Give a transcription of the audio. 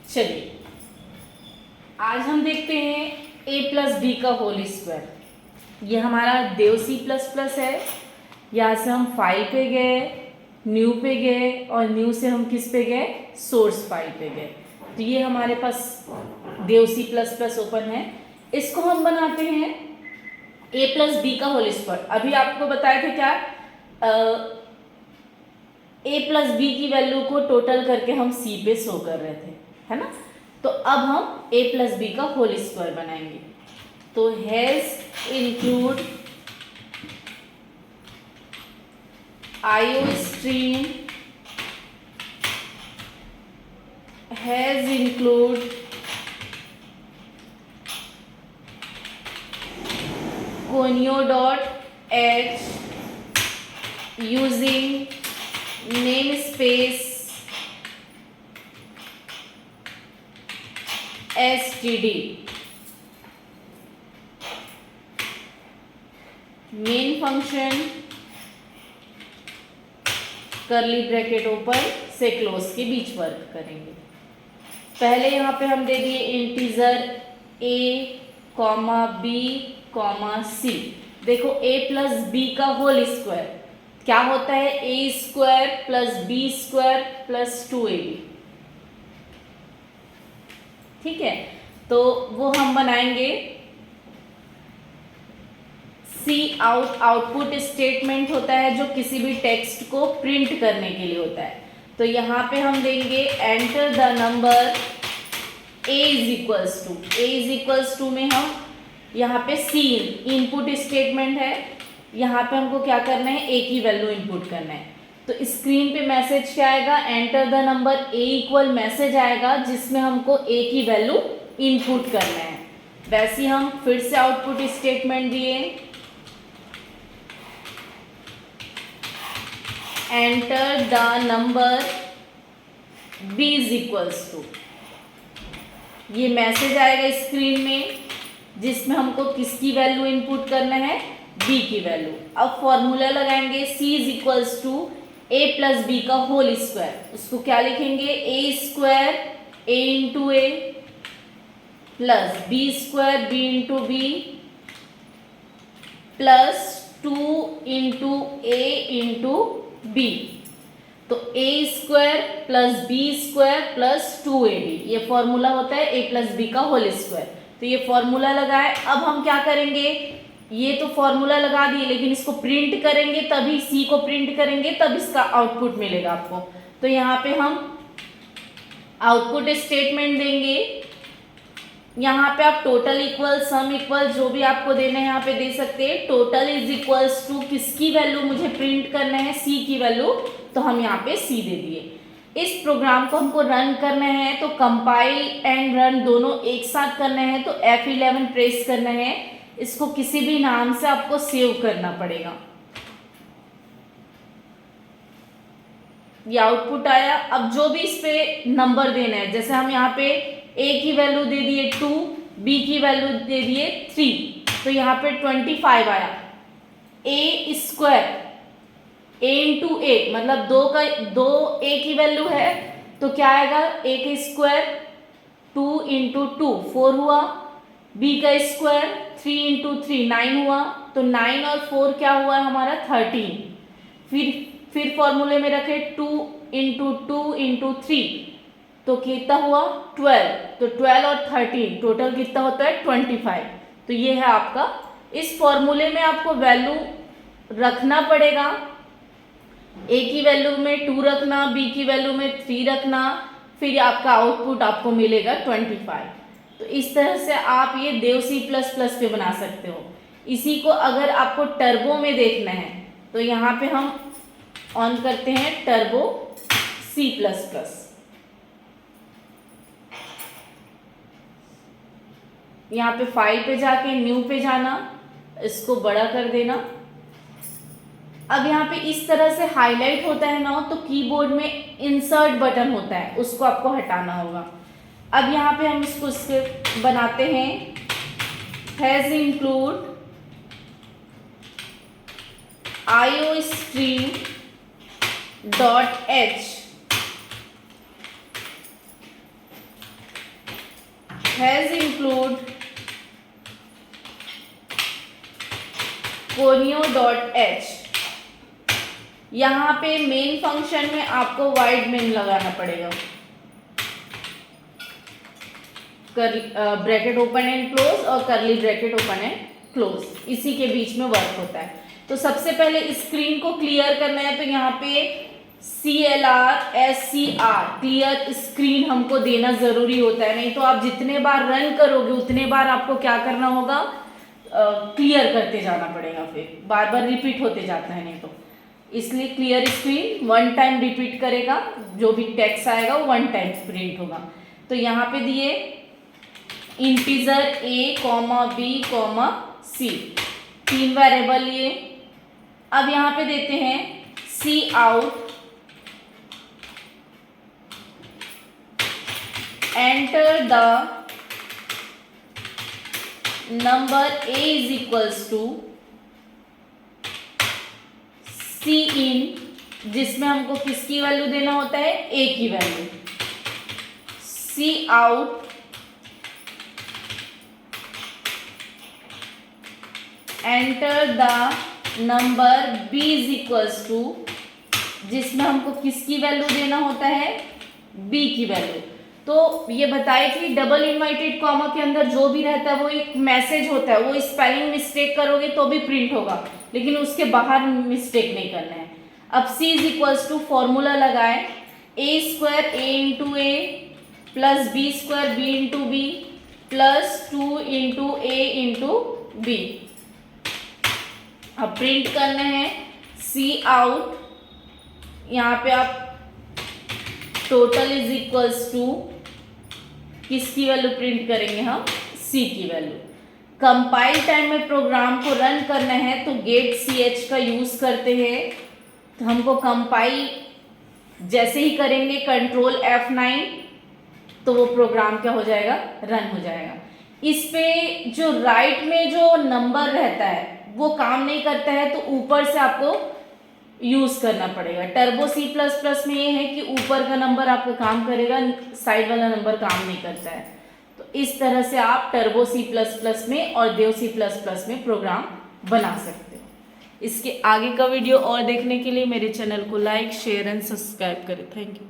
चलिए आज हम देखते हैं a प्लस बी का होल स्क्वायर। ये हमारा देव सी प्लस प्लस है। यहाँ से हम फाइल पे गए, न्यू पे गए और न्यू से हम किस पे गए, सोर्स फाइल पे गए। तो ये हमारे पास देव सी प्लस प्लस ओपन है। इसको हम बनाते हैं a प्लस बी का होल स्क्वायर। अभी आपको बताया था क्या, a प्लस बी की वैल्यू को टोटल करके हम c पे शो कर रहे थे, है ना। तो अब हम a प्लस बी का होल स्क्वायर बनाएंगे। तो has include IO stream, has include conio dot h using namespace std, main function करली ब्रैकेट ओपन से क्लोज के बीच वर्क करेंगे। पहले यहाँ पे हम दे दिए integer a comma b comma c। देखो a प्लस बी का होल स्क्वायर क्या होता है, a square plus b square plus 2ab। ठीक है, तो वो हम बनाएंगे। सी आउटपुट स्टेटमेंट होता है जो किसी भी टेक्स्ट को प्रिंट करने के लिए होता है। तो यहाँ पे हम देंगे enter the number a is equals to में हम यहाँ पे सी इनपुट स्टेटमेंट है। यहाँ पे हमको क्या करना है, a की वैल्यू इनपुट करना है। तो स्क्रीन पे मैसेज क्या आएगा, enter the number a equal message आएगा जिसमें हमको a की वैल्यू इनपुट करना है। वैसे ही हम फिर से आउटपुट स्टेटमेंट दिए, enter the number b is equals to, ये मैसेज आएगा स्क्रीन में जिसमें हमको किसकी वैल्यू इनपुट करना है, b की वैल्यू। अब फॉर्मूला लगाएंगे c is equals to a plus b का होल स्क्वायर। उसको क्या लिखेंगे, a square a into a plus b square b into b plus 2 into a into b. तो a square plus b square plus 2ab, ये formula होता है a plus b का whole square. तो ये फॉर्मूला लगाए। अब हम क्या करेंगे, ये तो फॉर्मूला लगा दिए लेकिन इसको प्रिंट करेंगे, तभी c को प्रिंट करेंगे तब इसका आउटपुट मिलेगा आपको। तो यहाँ पे हम आउटपुट स्टेटमेंट देंगे। यहाँ पे आप टोटल इक्वल, सम इक्वल, जो भी आपको देना है यहाँ पे दे सकते हैं। टोटल इज इक्वल्स टू किसकी वैल्यू मुझे प्रिंट करना है, c की वैल्यू, तो हम यहाँ पे c दे दिए। इस प्रोग्राम को हमको रन करना है तो कंपाइल एंड रन दोनों एक साथ करना है। तो F11 प्रेस करना है। इसको किसी भी नाम से आपको सेव करना पड़ेगा। ये आउटपुट आया। अब जो भी इस पे नंबर देना है, जैसे हम यहाँ पे a की वैल्यू दे दिए 2, b की वैल्यू दे दिए 3, तो यहाँ पे 25 आया। a स्क्वायर a इंटू ए, मतलब 2 a की वैल्यू है तो क्या आएगा, a का स्क्वायर 2 इंटू 2 4 हुआ, b का स्क्वायर 3 इंटू 3 9 हुआ। तो 9 और 4 क्या हुआ हमारा 13। फिर फॉर्मूले में रखे 2 इंटू 2 इंटू 3, तो कितना हुआ 12। तो 12 और 13 टोटल कितना होता है 25। तो ये है आपका। इस फॉर्मूले में आपको वैल्यू रखना पड़ेगा। a की वैल्यू में 2 रखना, b की वैल्यू में 3 रखना, फिर आपका आउटपुट आपको मिलेगा 25। तो इस तरह से आप ये देव सी प्लस प्लस पे बना सकते हो। इसी को अगर आपको टर्बो में देखना है तो यहाँ पे हम ऑन करते हैं टर्बो सी प्लस प्लस। यहाँ पे फाइल पे जाके न्यू पे जाना, इसको बड़ा कर देना। अब यहाँ पे इस तरह से हाईलाइट होता है ना, तो कीबोर्ड में इंसर्ट बटन होता है, उसको आपको हटाना होगा। अब यहाँ पे हम इसको स्क्रिप्ट बनाते हैं, has include IO stream dot H has include conio.h। यहाँ पे मेन फंक्शन में आपको वाइड मेन लगाना पड़ेगा, ब्रैकेट ओपन एंड क्लोज और करली ब्रैकेट ओपन एंड क्लोज, इसी के बीच में वर्क होता है। तो सबसे पहले स्क्रीन को क्लियर करना है, तो यहाँ पे CLR क्लियर स्क्रीन हमको देना जरूरी होता है, नहीं तो आप जितने बार रन करोगे उतने बार आपको क्या करना होगा, क्लियर करते जाना पड़ेगा, फिर बार बार रिपीट होते जाता है नहीं तो। इसलिए क्लियर स्क्रीन 1 टाइम रिपीट करेगा, जो भी टेक्स्ट आएगा वो 1 टाइम प्रिंट होगा। तो यहाँ पे दिए integer a, b, c, 3 variable लिए। अब यहाँ पे देते हैं Cout enter the number a is equals to Cin, जिसमें हमको किसकी वैल्यू देना होता है, a की value. Cout enter the number b is equals to, जिसमें हमको किसकी वैल्यू देना होता है, b की वैल्यू। तो ये बताए कि डबल इन्वर्टेड कॉमा के अंदर जो भी रहता है वो एक मैसेज होता है, वो स्पेलिंग मिस्टेक करोगे तो भी प्रिंट होगा, लेकिन उसके बाहर मिस्टेक नहीं करना है। अब c is equals to formula लगाए, a square a into a plus b square b into b plus 2 into a into b. अब प्रिंट करना है Cout, यहाँ पे आप टोटल इज इक्वल्स टू किसकी वैल्यू प्रिंट करेंगे हम, c की वैल्यू। कंपाइल टाइम में प्रोग्राम को रन करना है तो गेट ch का यूज करते हैं। तो हमको कंपाइल जैसे ही करेंगे कंट्रोल F9 तो वो प्रोग्राम क्या हो जाएगा, रन हो जाएगा। इस पे जो राइट में जो नंबर रहता है वो काम नहीं करता है, तो ऊपर से आपको यूज करना पड़ेगा। टर्बो C++ में ये है कि ऊपर का नंबर आपका काम करेगा, साइड वाला नंबर काम नहीं करता है। तो इस तरह से आप टर्बो C++ में और देव C++ में प्रोग्राम बना सकते हो। इसके आगे का वीडियो और देखने के लिए मेरे चैनल को लाइक, शेयर एंड सब्सक्राइब करें। Thank you.